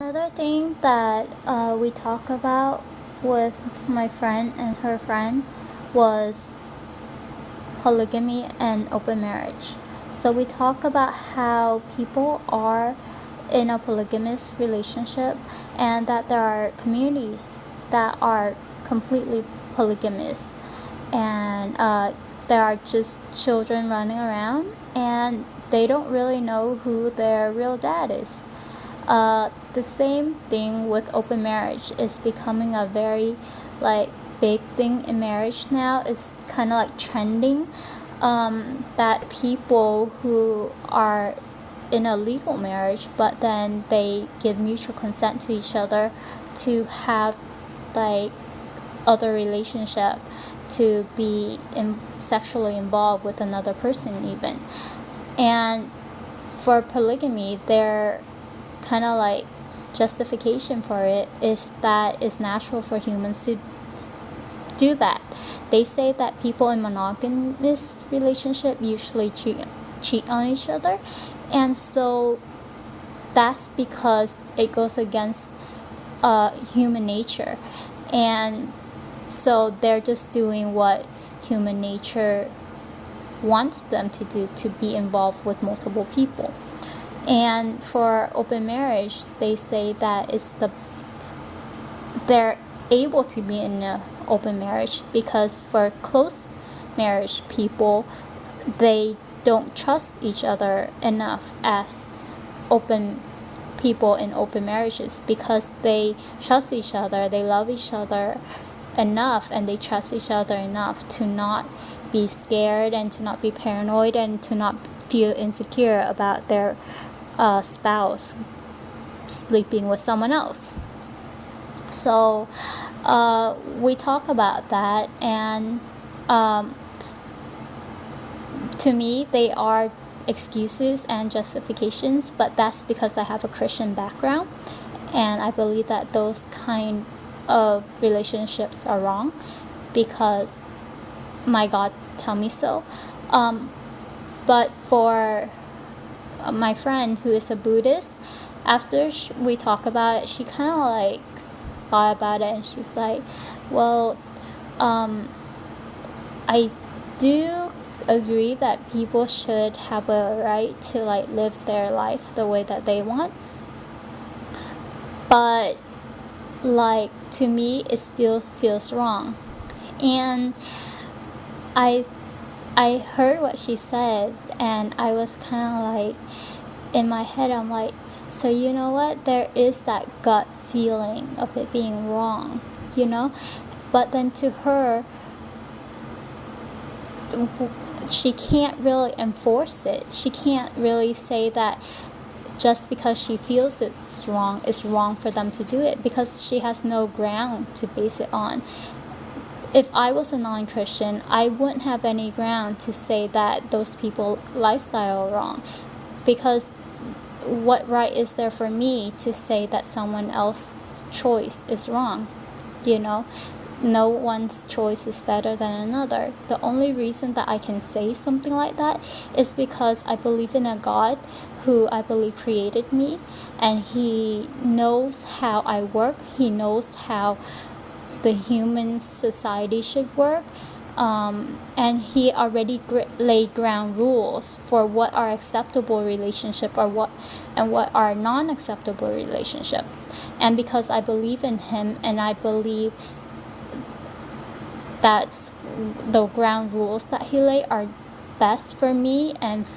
Another thing that we talk about with my friend and her friend was polygamy and open marriage. So we talk about how people are in a polygamous relationship and that there are communities that are completely polygamous, and there are just children running around and they don't really know who their real dad is. The same thing with open marriage is becoming a very big thing in marriage now. It's kind of like trending, that people who are in a legal marriage but then they give mutual consent to each other to have like other relationship, to be sexually involved with another person even. And for polygamy, their kind of like justification for it is that it's natural for humans to do that. They say that people in monogamous relationship usually cheat on each other, and so that's because it goes against human nature, and so they're just doing what human nature wants them to do, to be involved with multiple people. And for open marriage, they say that they're able to be in an open marriage because for close marriage people, they don't trust each other enough as open people in open marriages, because they trust each other, they love each other enough, and they trust each other enough to not be scared and to not be paranoid and to not feel insecure about their spouse sleeping with someone else. So we talk about that, and to me they are excuses and justifications, but that's because I have a Christian background and I believe that those kind of relationships are wrong because my God tell me so. But for my friend who is a Buddhist, after we talk about it, she kind of like thought about it and she's like, well, I do agree that people should have a right to like live their life the way that they want, but like to me it still feels wrong. And I I heard what she said and I was kind of like, in my head I'm like, so you know what, there is that gut feeling of it being wrong, you know. But then to her, she can't really enforce it. She can't really say that just because she feels it's wrong for them to do it, because she has no ground to base it on. If I was a non-Christian, I wouldn't have any ground to say that those people's lifestyle are wrong, because what right is there for me to say that someone else's choice is wrong? You know, no one's choice is better than another. The only reason that I can say something like that is because I believe in a God who I believe created me, and he knows how I work. He knows how the human society should work, and he already laid ground rules for what are acceptable relationship or what are non-acceptable relationships. And because I believe in him and I believe that the ground rules that he laid are best for me and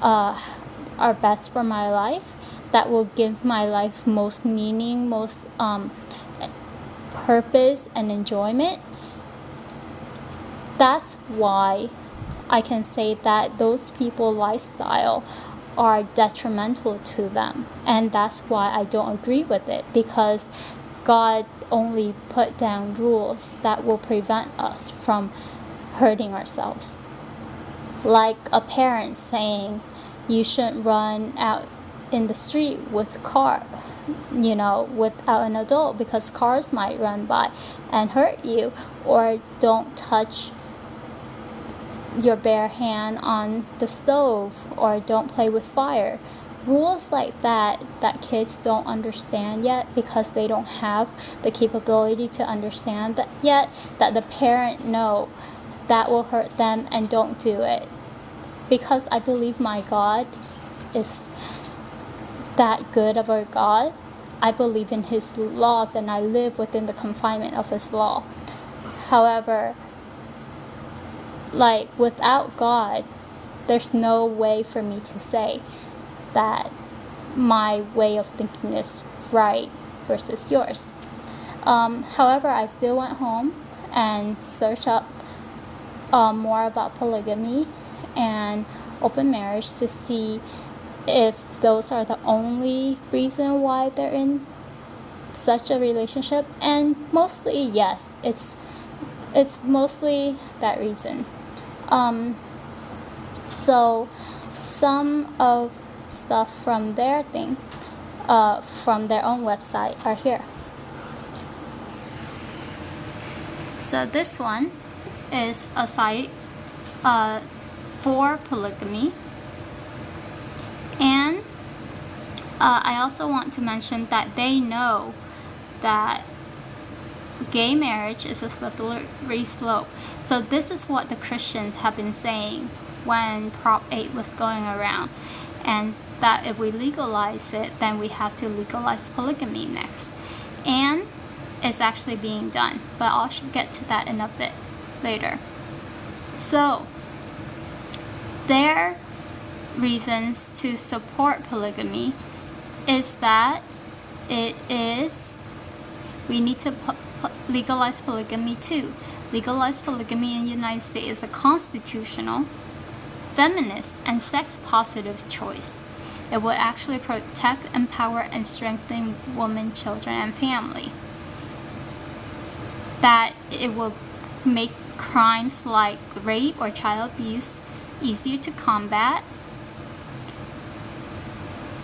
are best for my life, that will give my life most meaning, most purpose and enjoyment, that's why I can say that those people's lifestyle are detrimental to them. And that's why I don't agree with it, because God only put down rules that will prevent us from hurting ourselves. Like a parent saying you shouldn't run out in the street with car, without an adult, because cars might run by and hurt you, or don't touch your bare hand on the stove, or don't play with fire. rules like that kids don't understand yet because they don't have the capability to understand that yet, that the parent know that will hurt them and don't do it. Because I believe my God is that good of a God. I believe in His laws and I live within the confinement of His law. However, like without God, there's no way for me to say that my way of thinking is right versus yours. However, I still went home and searched up more about polygamy and open marriage to see if those are the only reason why they're in such a relationship. And mostly, yes, it's mostly that reason. So some of stuff from their from their own website are here. So this one is a site for polygamy. And I also want to mention that they know that gay marriage is a slippery slope. So this is what the Christians have been saying when Prop 8 was going around. And that if we legalize it, then we have to legalize polygamy next. And it's actually being done. But I'll get to that in a bit later. So, their reasons to support polygamy is that we need to legalize polygamy too. Legalized polygamy in the United States is a constitutional, feminist, and sex-positive choice. It will actually protect, empower, and strengthen women, children, and family. That it will make crimes like rape or child abuse easier to combat.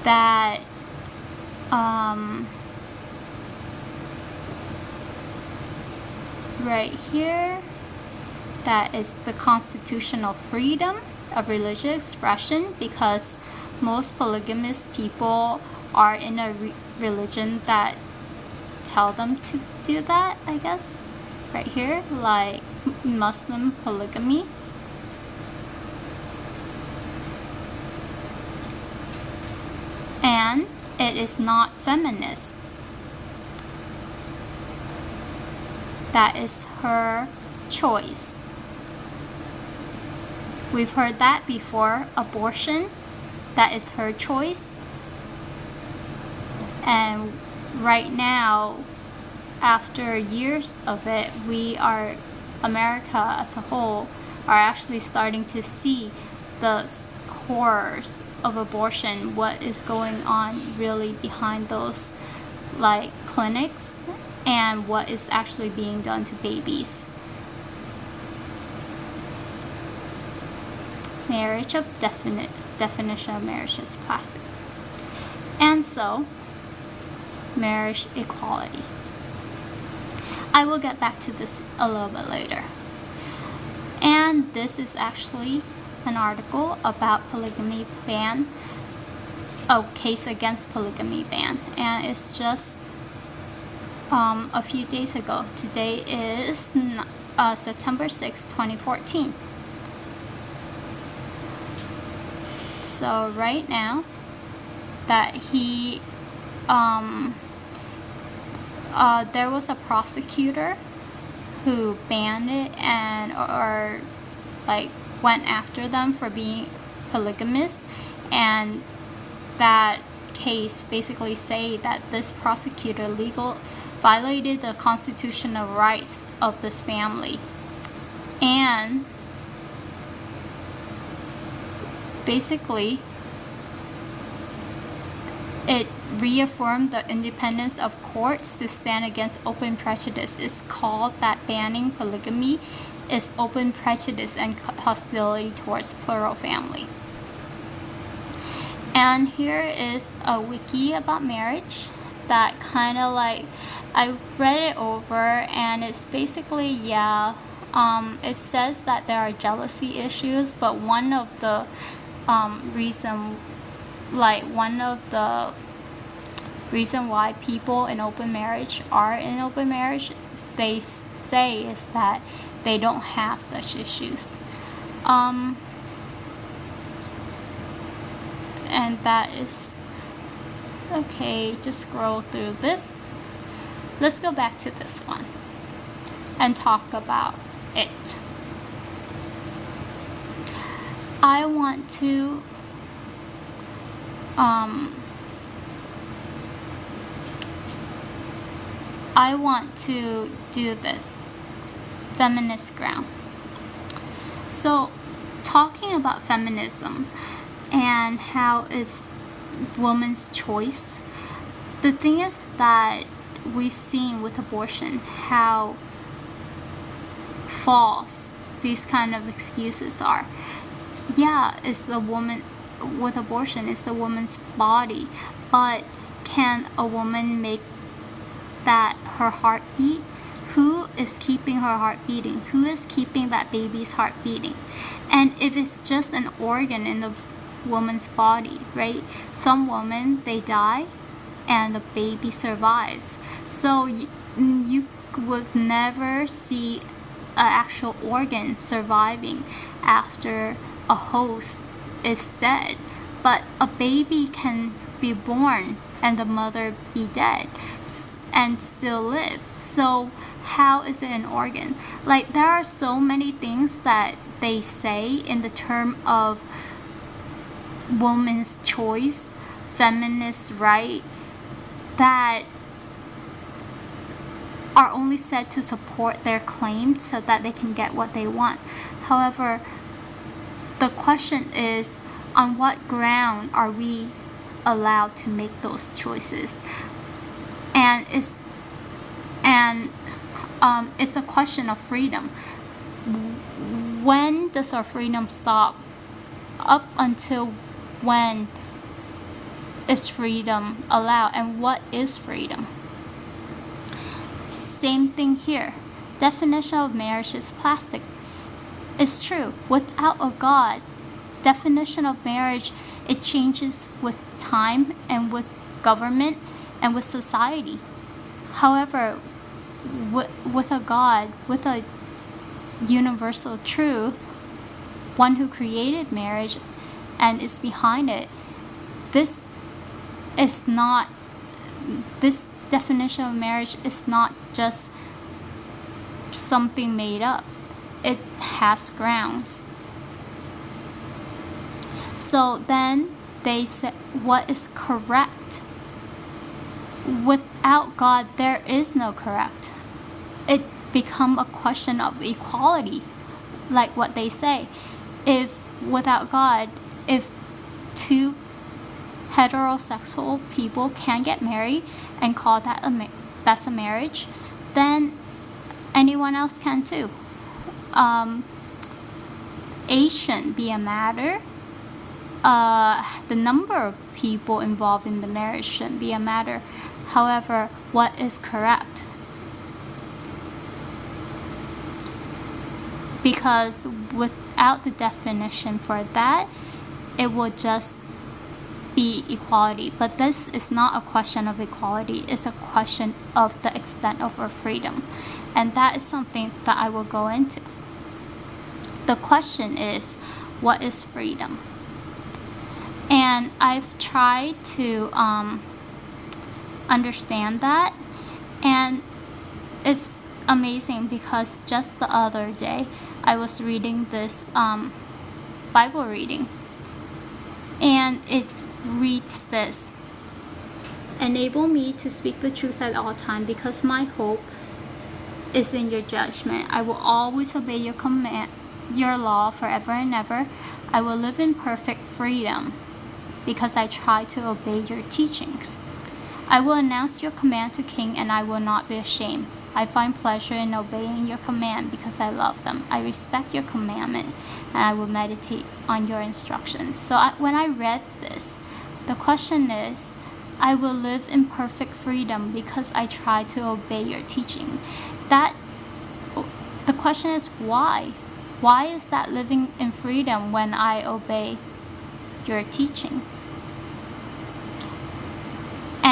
That right here, that is the constitutional freedom of religious expression, because most polygamous people are in a religion that tell them to do that, I guess. Right here, like Muslim polygamy. And it is not feminist. That is her choice. We've heard that before. Abortion, that is her choice. And right now, after years of it, America as a whole, are actually starting to see the horrors of abortion, what is going on really behind those like clinics, and what is actually being done to babies. Marriage of definition of marriage is plastic. And so, marriage equality. I will get back to this a little bit later. And this is actually an article about polygamy ban, a case against polygamy ban, and it's just a few days ago. Today is September 6, 2014. So right now that there was a prosecutor who banned it or went after them for being polygamous, and that case basically say that this prosecutor violated the constitutional rights of this family, and basically it reaffirmed the independence of courts to stand against open prejudice. It's called that banning polygamy is open prejudice and hostility towards plural family. And here is a wiki about marriage that kind of I read it over, and it's basically, it says that there are jealousy issues, but one of the reason like one of the reason why people in open marriage are in open marriage, they say, is that they don't have such issues. And that is okay. Just scroll through this. Let's go back to this one and talk about it. I want to do this feminist ground. So talking about feminism and how it's woman's choice, the thing is that we've seen with abortion how false these kind of excuses are. Yeah, it's the woman with abortion, it's the woman's body, but can a woman make that her heart beat? Who is keeping her heart beating? Who is keeping that baby's heart beating? And if it's just an organ in the woman's body, right? Some women, they die and the baby survives. So you would never see an actual organ surviving after a host is dead. But a baby can be born and the mother be dead and still live. So how is it an organ? Like, there are so many things that they say in the term of woman's choice, feminist right, that are only said to support their claim so that they can get what they want. However, the question is, on what ground are we allowed to make those choices? And it's a question of freedom. When does our freedom stop? Up until when is freedom allowed? And what is freedom? Same thing here. Definition of marriage is plastic. It's true. Without a God, definition of marriage, it changes with time and with government and with society. However, with a God, with a universal truth, one who created marriage and is behind it, this definition of marriage is not just something made up. It has grounds. So then they said, what is correct? Without God, there is no correct. It become a question of equality, like what they say. If without God, if two heterosexual people can get married and call that that's a marriage, then anyone else can too. Age shouldn't be a matter. The number of people involved in the marriage shouldn't be a matter. However, what is correct? Because without the definition for that, it will just be equality. But this is not a question of equality, it's a question of the extent of our freedom. And that is something that I will go into. The question is, what is freedom? And I've tried to understand that, and it's amazing because just the other day I was reading this Bible reading, and it reads this: enable me to speak the truth at all times, because my hope is in your judgment. I will always obey your command, your law forever and ever. I will live in perfect freedom because I try to obey your teachings. I will announce your command to king, and I will not be ashamed. I find pleasure in obeying your command because I love them. I respect your commandment, and I will meditate on your instructions. So when I read this, the question is, I will live in perfect freedom because I try to obey your teaching. The question is, why? Why is that living in freedom when I obey your teaching?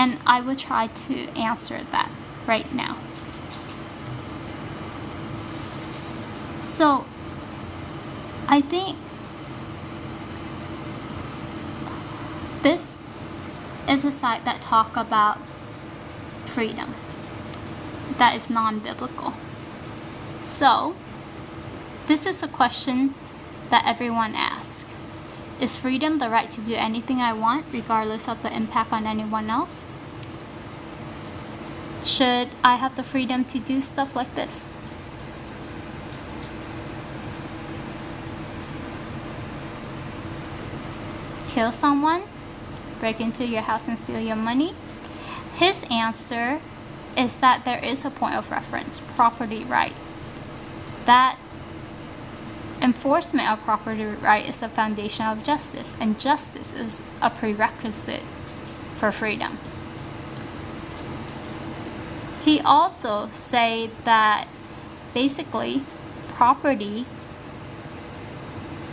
And I will try to answer that right now. So, I think this is a site that talk about freedom that is non-biblical. So, this is a question that everyone asks. Is freedom the right to do anything I want, regardless of the impact on anyone else? Should I have the freedom to do stuff like this? Kill someone? Break into your house and steal your money? His answer is that there is a point of reference, property right. That enforcement of property right is the foundation of justice, and justice is a prerequisite for freedom. He also said that basically property,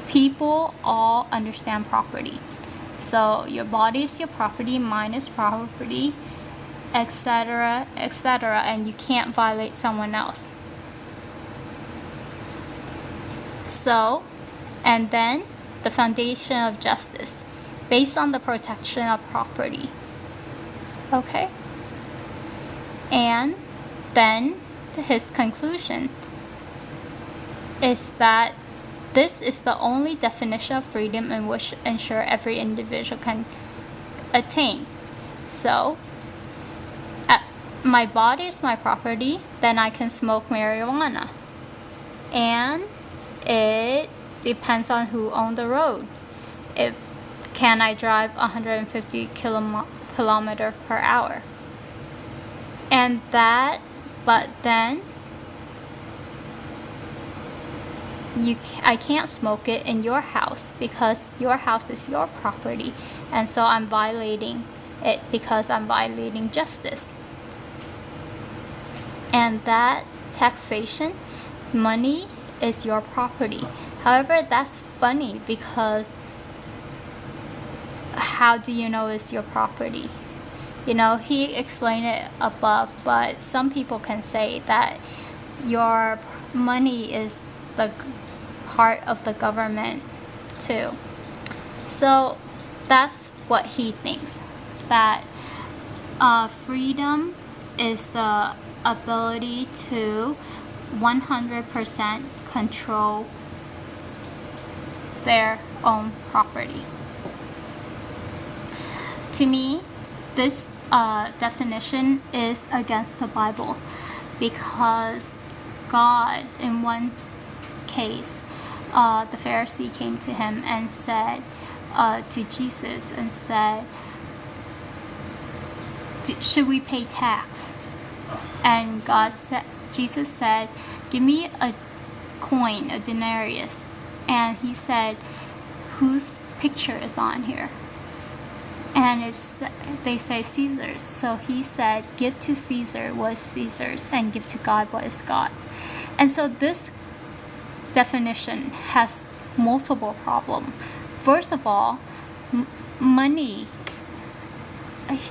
people all understand property. So your body is your property, mine is property, etc., etc., and you can't violate someone else. So, and then the foundation of justice, based on the protection of property. Okay? And then his conclusion is that this is the only definition of freedom in which ensure every individual can attain. So, my body is my property, then I can smoke marijuana. And it depends on who owns the road. Can I drive 150 kilometers per hour? And that, but then I can't smoke it in your house because your house is your property, and so I'm violating it because I'm violating justice. And that taxation, money is your property. However, that's funny because how do you know it's your property? You know, he explained it above, but some people can say that your money is the part of the government too. So that's what he thinks, that freedom is the ability to 100% control their own property. To me, this definition is against the Bible, because God, in one case, the Pharisee came to him and said to Jesus and said, should we pay tax? And Jesus said, give me a coin, a denarius. And he said, whose picture is on here? And they say Caesar's. So he said, give to Caesar what is Caesar's, and give to God what is God. And so this definition has multiple problems. First of all, money,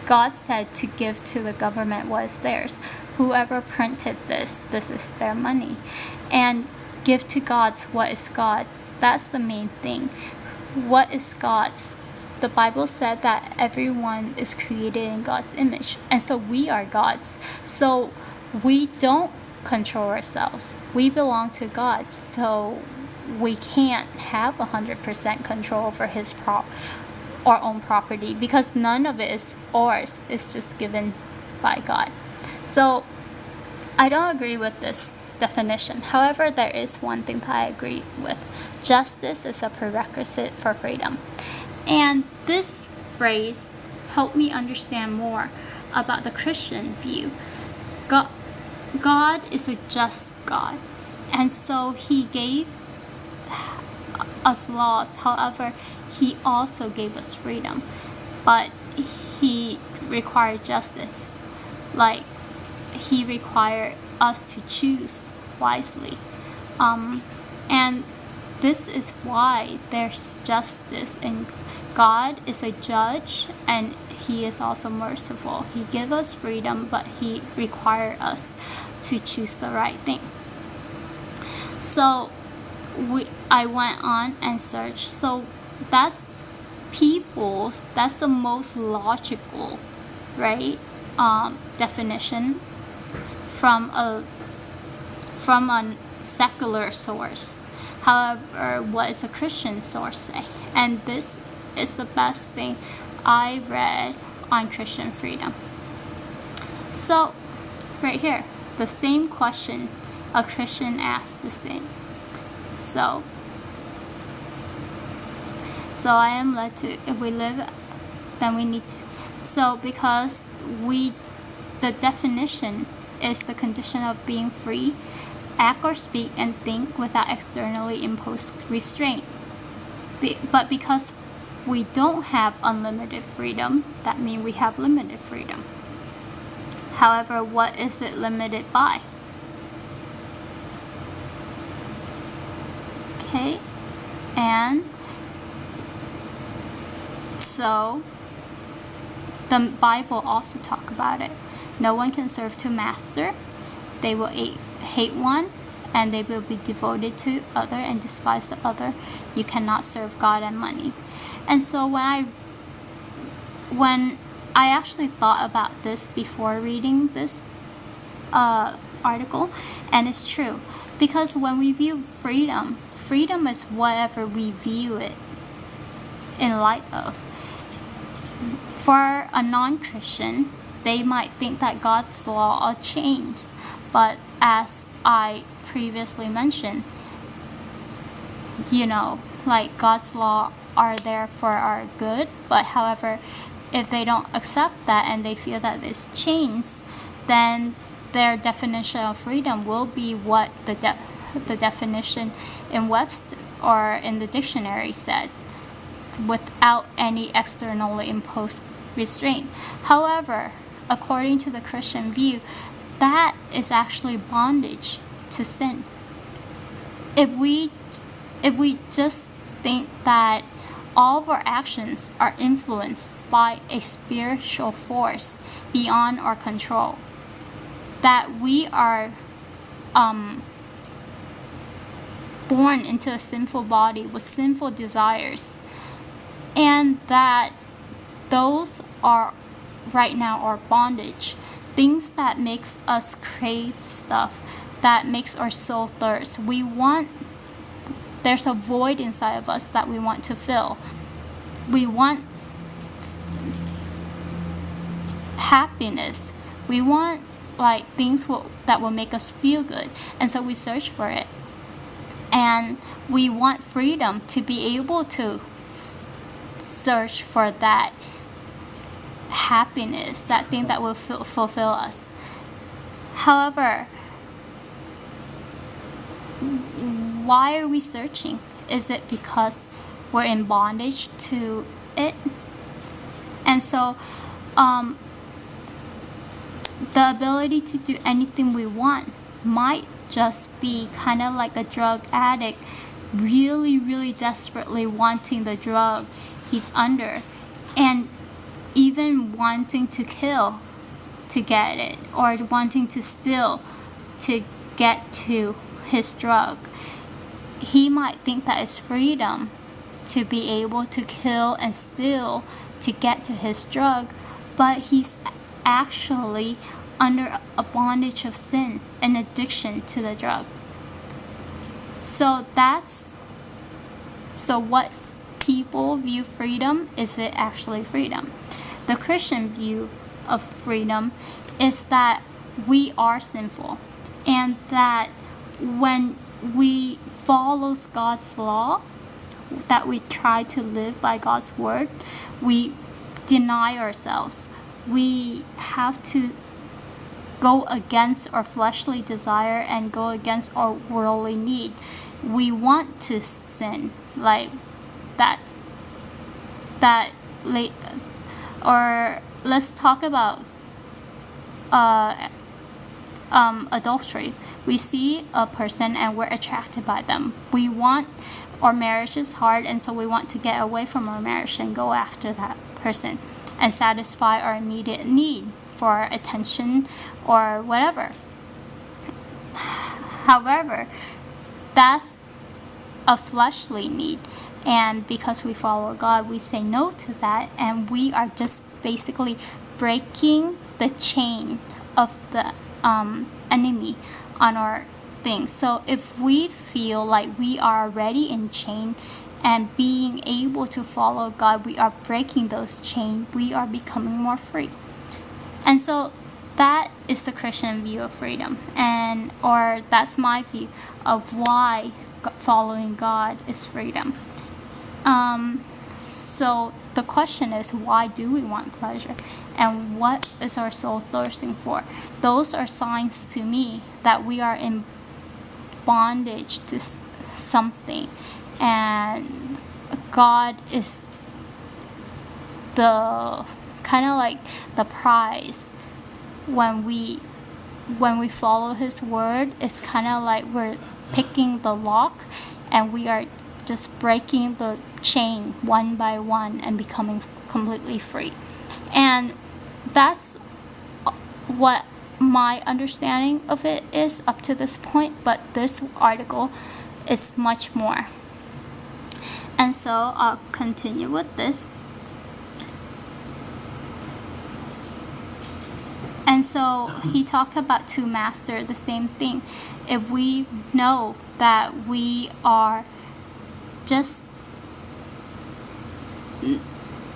God said to give to the government what is theirs. Whoever printed this is their money. And give to God's what is God's. That's the main thing. What is God's? The Bible said that everyone is created in God's image, and so we are God's. So we don't control ourselves. We belong to God, so we can't have 100% control over our own property, because none of it is ours. It's just given by God. So I don't agree with this definition. However, there is one thing that I agree with. Justice is a prerequisite for freedom. And this phrase helped me understand more about the Christian view. God is a just God, and so he gave us laws. However, he also gave us freedom, but he required justice. Like, he required us to choose wisely. And this is why there's justice in God is a judge, and He is also merciful. He gives us freedom, but He requires us to choose the right thing. So I went on and searched. So that's the most logical, right, definition from a secular source. However, what does a Christian source say? And this is the best thing I read on Christian freedom. So, right here, the same question a Christian asks the same. So I am led to, if we live, then we need to. So because the definition is the condition of being free, act or speak and think without externally imposed restraint. But because we don't have unlimited freedom, that means we have limited freedom. However, what is it limited by? Okay, and so the Bible also talk about it. No one can serve two masters. They will hate one, and they will be devoted to other and despise the other. You cannot serve God and money. And so when I actually thought about this before reading this article, and it's true, because when we view freedom is whatever we view it in light of. For a non-Christian, they might think that God's law are changed, but as I previously mentioned, like God's law are there for our good, but however, if they don't accept that and they feel that it's changed, then their definition of freedom will be what the definition in Webster or in the dictionary said, without any externally imposed restraint. However, according to the Christian view, that is actually bondage to sin. If we just think that all of our actions are influenced by a spiritual force beyond our control, that we are born into a sinful body with sinful desires, and that those are right now our bondage, things that makes us crave stuff, that makes our soul thirst. There's a void inside of us that we want to fill. We want happiness. We want things that will make us feel good, and so we search for it. And we want freedom to be able to search for that happiness, that thing that will fulfill us. However, why are we searching? Is it because we're in bondage to it? And so the ability to do anything we want might just be kind of like a drug addict really, really desperately wanting the drug he's under, and even wanting to kill to get it, or wanting to steal to get to his drug. He might think that it's freedom to be able to kill and steal to get to his drug, but he's actually under a bondage of sin, an addiction to the drug. So what people view freedom, is it actually freedom? The Christian view of freedom is that we are sinful, and that when we follow God's law, that we try to live by God's word, we deny ourselves. We have to go against our fleshly desire and go against our worldly need. We want to sin like that. Or let's talk about adultery. We see a person and we're attracted by them. We want, our marriage is hard, and so we want to get away from our marriage and go after that person and satisfy our immediate need for attention or whatever. However, that's a fleshly need, and because we follow God, we say no to that, and we are just basically breaking the chain of the enemy on our things. So if we feel like we are already in chain and being able to follow God, we are breaking those chains, we are becoming more free. And so that is the Christian view of freedom, or that's my view of why following God is freedom. So the question is, why do we want pleasure? And what is our soul thirsting for? Those are signs to me that we are in bondage to something, and God is the kind of like the prize. When we follow His word, it's kind of like we're picking the lock, and we are just breaking the chain one by one and becoming completely free. And that's what my understanding of it is up to this point, but this article is much more. And so I'll continue with this. And so he talked about to master the same thing. If we know that we are just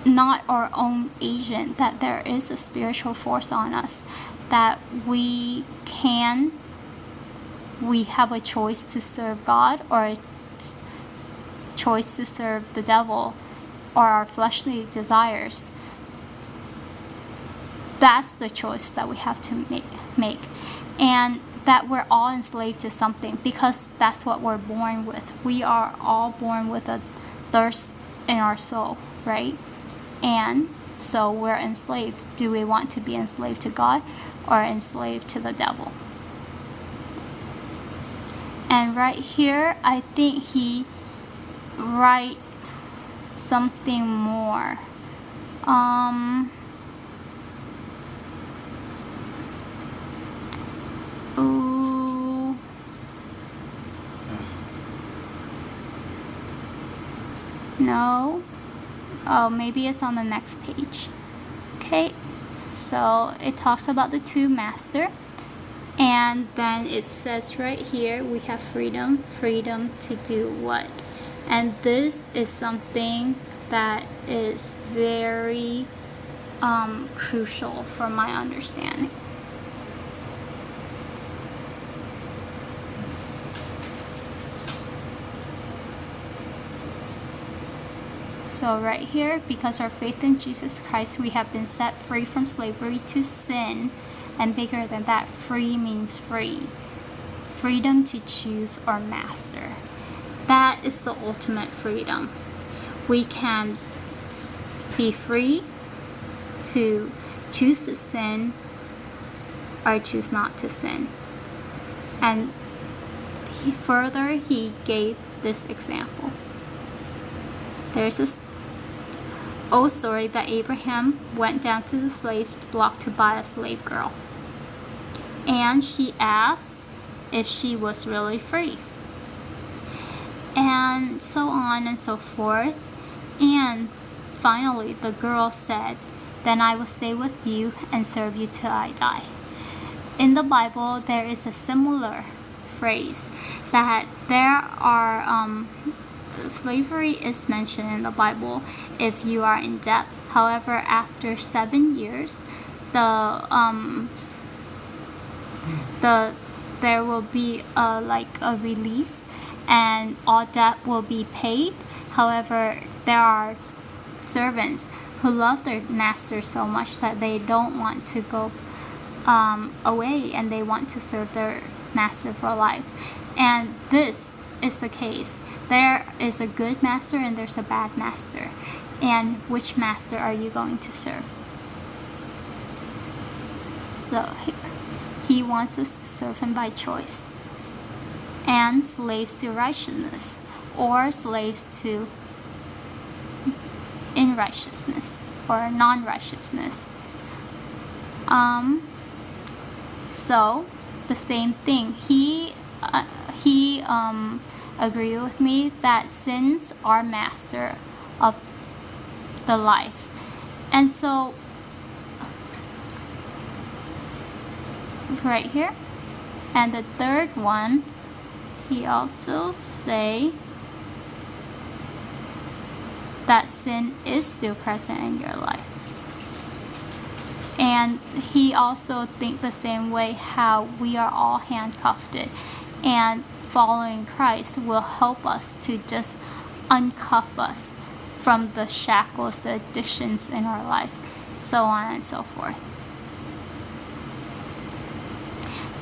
not our own agent, that there is a spiritual force on us, that we have a choice to serve God or a choice to serve the devil or our fleshly desires. That's the choice that we have to make. And that we're all enslaved to something, because that's what we're born with. We are all born with a thirst in our soul, right? And so we're enslaved. Do we want to be enslaved to God or enslaved to the devil? And right here, I think he write something more. No. Oh, maybe it's on the next page. Okay, so it talks about the two master, and then it says right here we have freedom to do what? And this is something that is very crucial for my understanding. So right here, because our faith in Jesus Christ, we have been set free from slavery to sin. And bigger than that, free means free. Freedom to choose our master. That is the ultimate freedom. We can be free to choose to sin or choose not to sin. And he gave this example. There's this old story that Abraham went down to the slave block to buy a slave girl. And she asked if she was really free. And so on and so forth. And finally the girl said, "Then I will stay with you and serve you till I die." In the Bible, there is a similar phrase that there are slavery is mentioned in the Bible if you are in debt. However, after 7 years, there will be a release, and all debt will be paid. However, there are servants who love their master so much that they don't want to go away, and they want to serve their master for life. And this is the case. There is a good master and there's a bad master. And which master are you going to serve? So here. He wants us to serve him by choice. And slaves to righteousness, or slaves to unrighteousness or non-righteousness. So the same thing. He agreed with me that sins are master of the life. And so right here, and the third one, he also say that sin is still present in your life. And he also think the same way, how we are all handcuffed, and following Christ will help us to just uncuff us from the shackles, the addictions in our life, so on and so forth.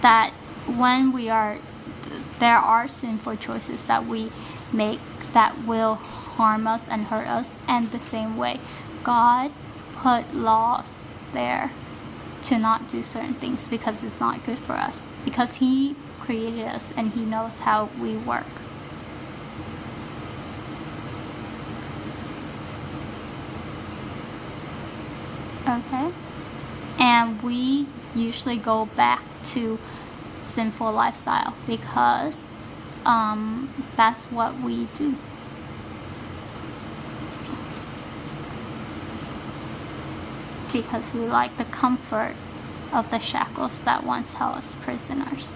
That when there are sinful choices that we make that will harm us and hurt us, and the same way God put laws there to not do certain things because it's not good for us, because he created us and he knows how we work. Okay, and we usually go back to sinful lifestyle because that's what we do. Because we like the comfort of the shackles that once held us prisoners.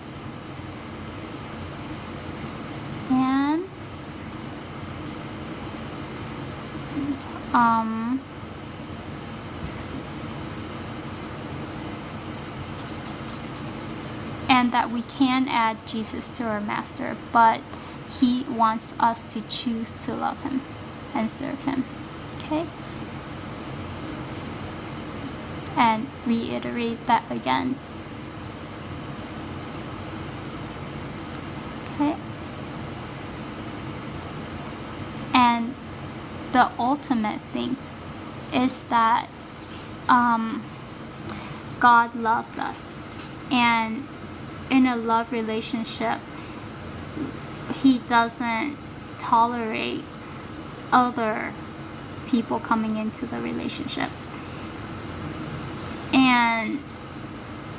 And that we can add Jesus to our master, but he wants us to choose to love him and serve him. Okay? And reiterate that again. Okay? And the ultimate thing is that God loves us. And in a love relationship, he doesn't tolerate other people coming into the relationship. And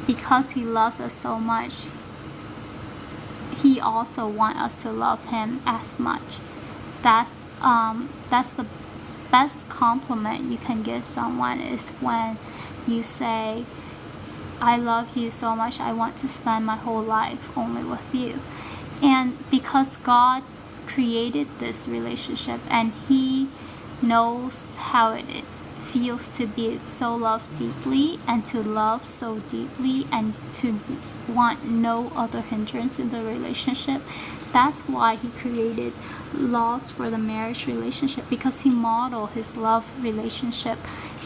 because he loves us so much, he also wants us to love him as much. That's the best compliment you can give someone, is when you say, I love you so much, I want to spend my whole life only with you. And because God created this relationship and he knows how it feels to be so loved deeply, and to love so deeply, and to want no other hindrance in the relationship, that's why he created laws for the marriage relationship, because he modeled his love relationship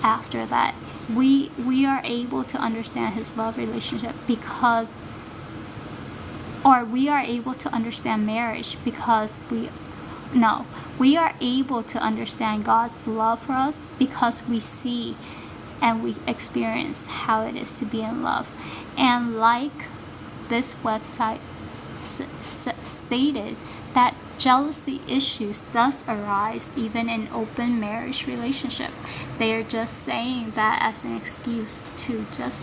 after that. We are able to understand his love relationship because, or we are able to understand marriage because we are able to understand God's love for us because we see and we experience how it is to be in love. And like this website stated, that jealousy issues does arise even in open marriage relationship. They are just saying that as an excuse to just,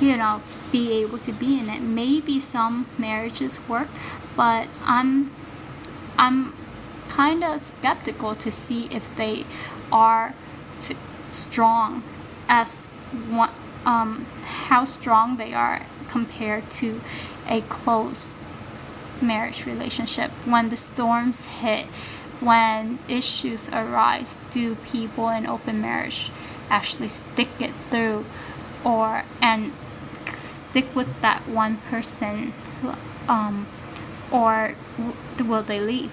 be able to be in it. Maybe some marriages work, but I'm kind of skeptical to see if they are strong as how strong they are compared to a close marriage relationship. When the storms hit, when issues arise, do people in open marriage actually stick it through, and stick with that one person, or will they leave?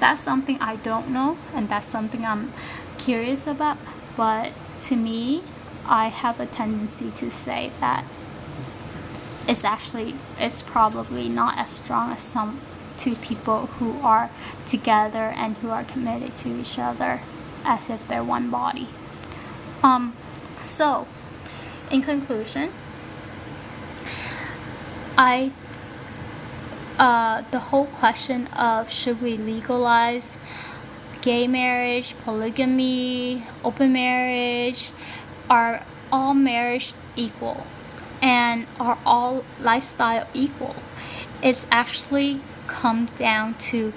That's something I don't know, and that's something I'm curious about. But to me, I have a tendency to say that it's probably not as strong as some two people who are together and who are committed to each other as if they're one body. So in conclusion, I the whole question of should we legalize gay marriage, polygamy, open marriage, are all marriage equal, and are all lifestyle equal? It's actually come down to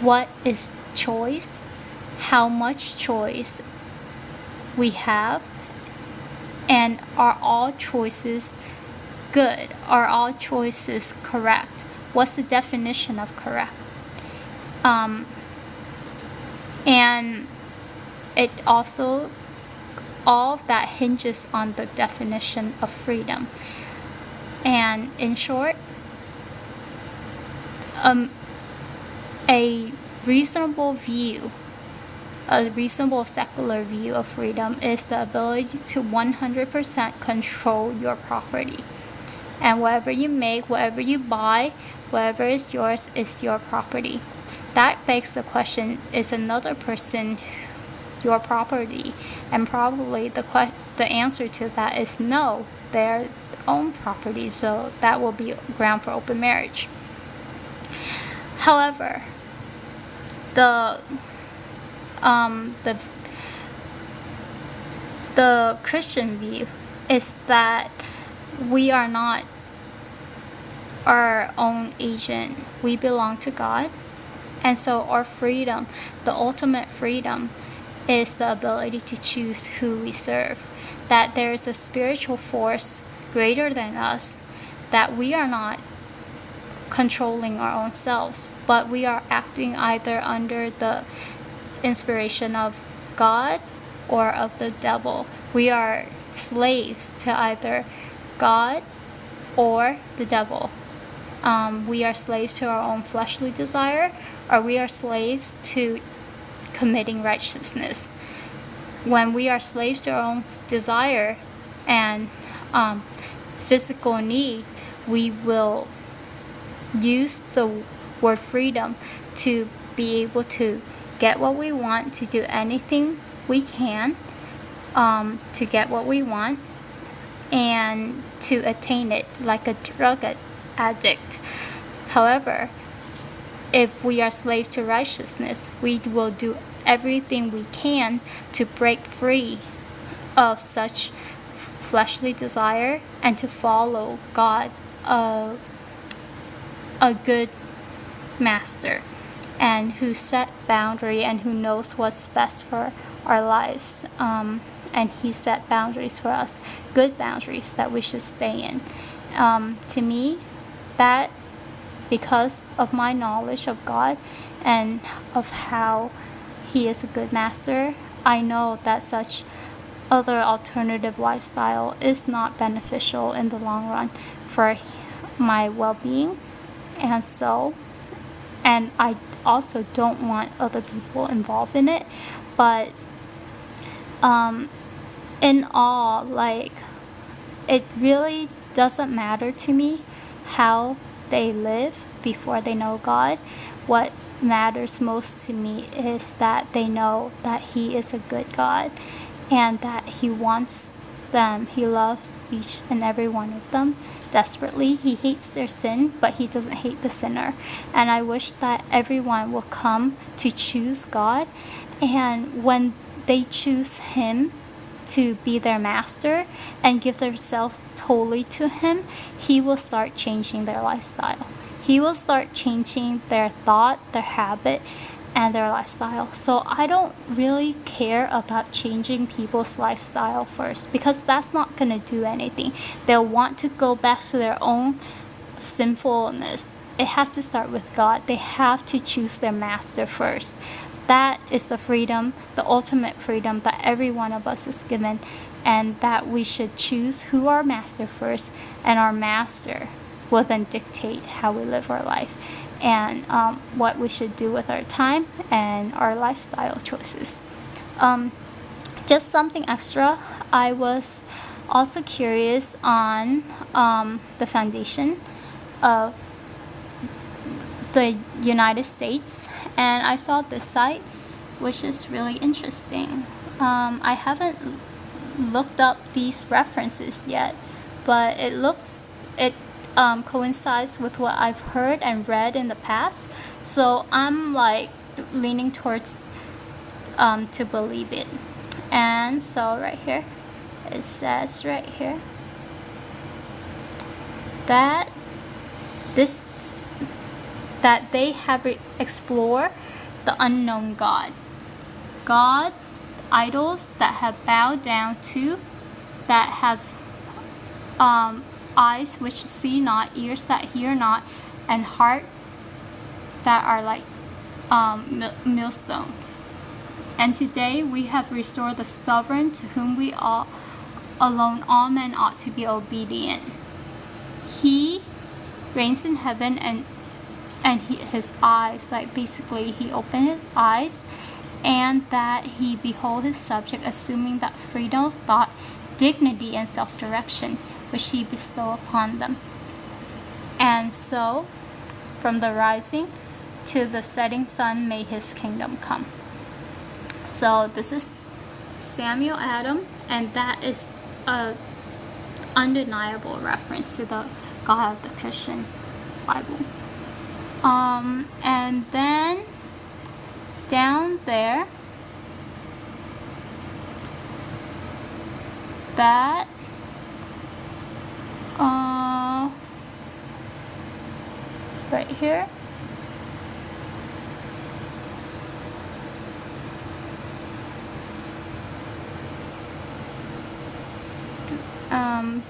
what is choice, how much choice we have, and are all choices good? Are all choices correct? What's the definition of correct? And it also, all of that hinges on the definition of freedom. And in short, a reasonable view, a reasonable secular view of freedom is the ability to 100% control your property. And whatever you make, whatever you buy, whatever is yours is your property. That begs the question, is another person your property? And probably the answer to that is no, they're their own property, so that will be ground for open marriage. However, the Christian view is that we are not our own agent. We belong to God. And so our freedom, the ultimate freedom, is the ability to choose who we serve. That there is a spiritual force greater than us, that we are not controlling our own selves, but we are acting either under the inspiration of God or of the devil. We are slaves to either God or the devil. We are slaves to our own fleshly desire, or we are slaves to committing righteousness. When we are slaves to our own desire and physical need, we will use the word freedom to be able to get what we want, to do anything we can to get what we want and to attain it, like a drug addict. However, if we are slaves to righteousness, we will do everything we can to break free of such fleshly desire and to follow God, a good master, and who set boundary and who knows what's best for our lives. And he set boundaries for us, good boundaries that we should stay in. To me, that, because of my knowledge of God and of how he is a good master, I know that such other alternative lifestyle is not beneficial in the long run for my well-being. And I also don't want other people involved in it. But in all, like, it really doesn't matter to me how they live before they know God. What matters most to me is that they know that he is a good God and that he wants them. He loves each and every one of them desperately. He hates their sin, but he doesn't hate the sinner. And I wish that everyone will come to choose God, and when they choose him to be their master and give themselves totally to him, he will start changing their lifestyle. He will start changing their thought, their habit, and their lifestyle. So I don't really care about changing people's lifestyle first, because that's not going to do anything. They'll want to go back to their own sinfulness. It has to start with God. They have to choose their master first. That is the freedom, the ultimate freedom that every one of us is given, and that we should choose who our master first, and our master will then dictate how we live our life and what we should do with our time and our lifestyle choices. Just something extra, I was also curious on the foundation of the United States, and I saw this site, which is really interesting. I haven't looked up these references yet, but it coincides with what I've heard and read in the past. So I'm like leaning towards to believe it. And so right here, it says right here that they have explored the unknown God. God, idols that have bowed down to, that have eyes which see not, ears that hear not, and heart that are like millstone. And today we have restored the sovereign, to whom we all alone all men ought to be obedient. He reigns in heaven, and his eyes, like basically he opened his eyes, and that he behold his subject, assuming that freedom of thought, dignity, and self-direction which he bestow upon them. And so from the rising to the setting sun may his kingdom come. So this is Samuel Adam, and that is a undeniable reference to the God of the Christian Bible. And then down there, that right here,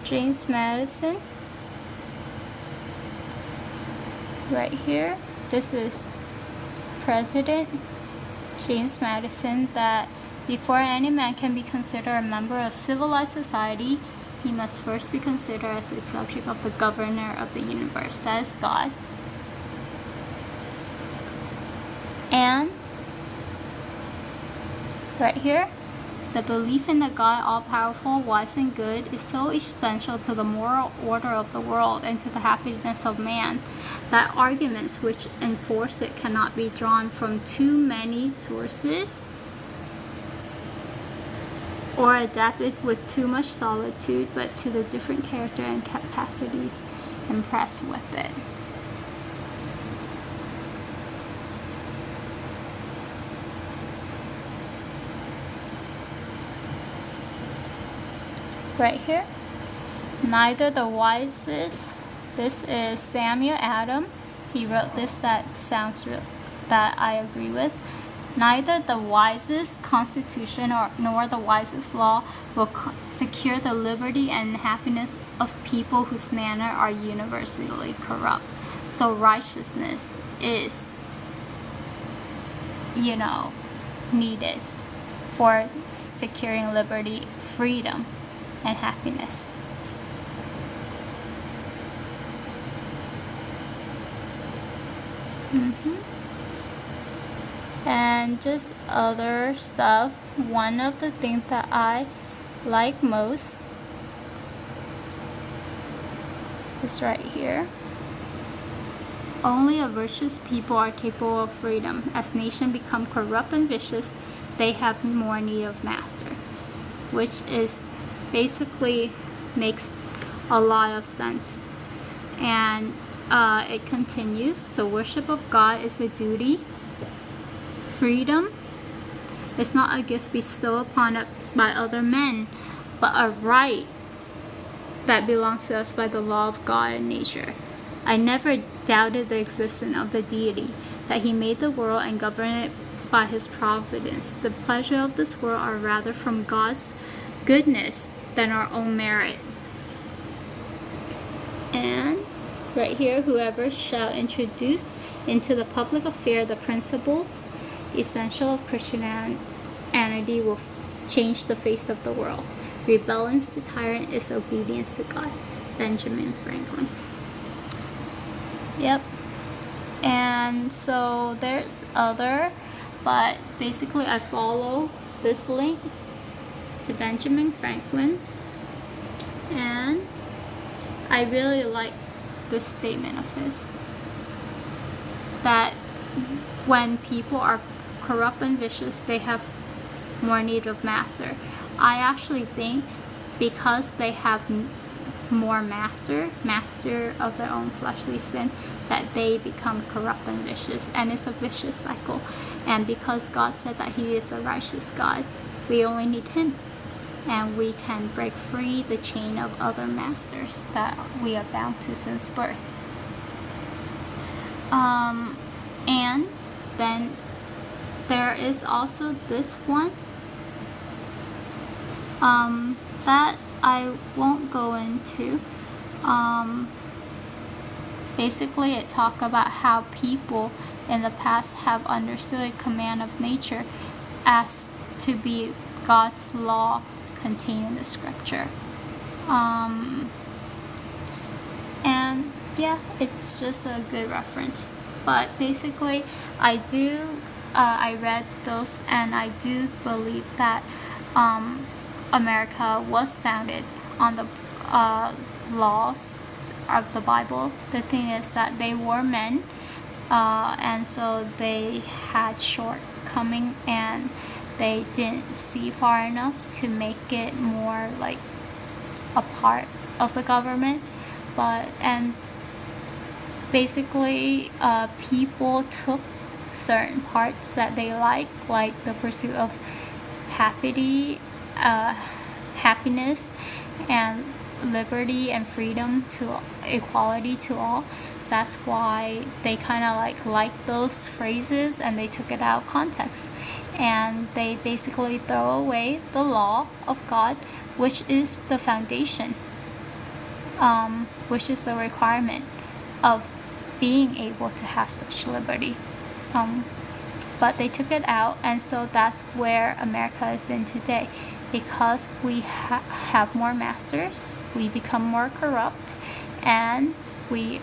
James Madison, right here, this is President James Madison, that before any man can be considered a member of civilized society, he must first be considered as a subject of the governor of the universe, that is God. And right here, the belief in the God all-powerful, wise, and good is so essential to the moral order of the world and to the happiness of man that arguments which enforce it cannot be drawn from too many sources or adapted with too much solitude, but to the different character and capacities impressed with it. Right here, neither the wisest, this is Samuel Adam, he wrote this, that sounds real, that I agree with. Neither the wisest constitution nor the wisest law will secure the liberty and happiness of people whose manners are universally corrupt. So righteousness is, needed for securing liberty, freedom, and happiness. And just other stuff. One of the things that I like most is right here. Only a virtuous people are capable of freedom. As nations become corrupt and vicious, they have more need of master, which is basically makes a lot of sense. And it continues, the worship of God is a duty. Freedom is not a gift bestowed upon us by other men, but a right that belongs to us by the law of God and nature. I never doubted the existence of the deity, that he made the world and governed it by his providence. The pleasure of this world are rather from God's goodness than our own merit. And right here, whoever shall introduce into the public affair the principles essential of Christianity will change the face of the world. Rebellion to tyrant is obedience to God. Benjamin Franklin. Yep. And so there's other, but basically I follow this link to Benjamin Franklin, and I really like this statement of his, that when people are corrupt and vicious, they have more need of master. I actually think because they have more master of their own fleshly sin, that they become corrupt and vicious, and it's a vicious cycle. And because God said that He is a righteous God, we only need Him, and we can break free the chain of other masters that we are bound to since birth. And then there is also this one that I won't go into. Basically, it talks about how people in the past have understood command of nature as to be God's law contained in the scripture. And yeah, it's just a good reference. But basically, I read those, and I do believe that America was founded on the laws of the Bible. The thing is that they were men, and so they had shortcoming, and they didn't see far enough to make it more like a part of the government. And basically, people took certain parts that they like the pursuit of happiness and liberty and freedom to equality to all. That's why they kind of like those phrases, and they took it out of context, and they basically throw away the law of God, which is the foundation, which is the requirement of being able to have such liberty. But they took it out, and so that's where America is in today. Because we have more masters, we become more corrupt, and we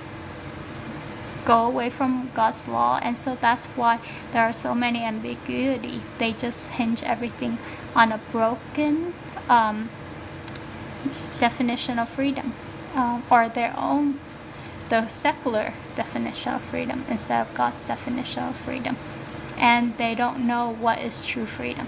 go away from God's law, and so that's why there are so many ambiguity. They just hinge everything on a broken definition of freedom, or the secular definition of freedom instead of God's definition of freedom. And they don't know what is true freedom.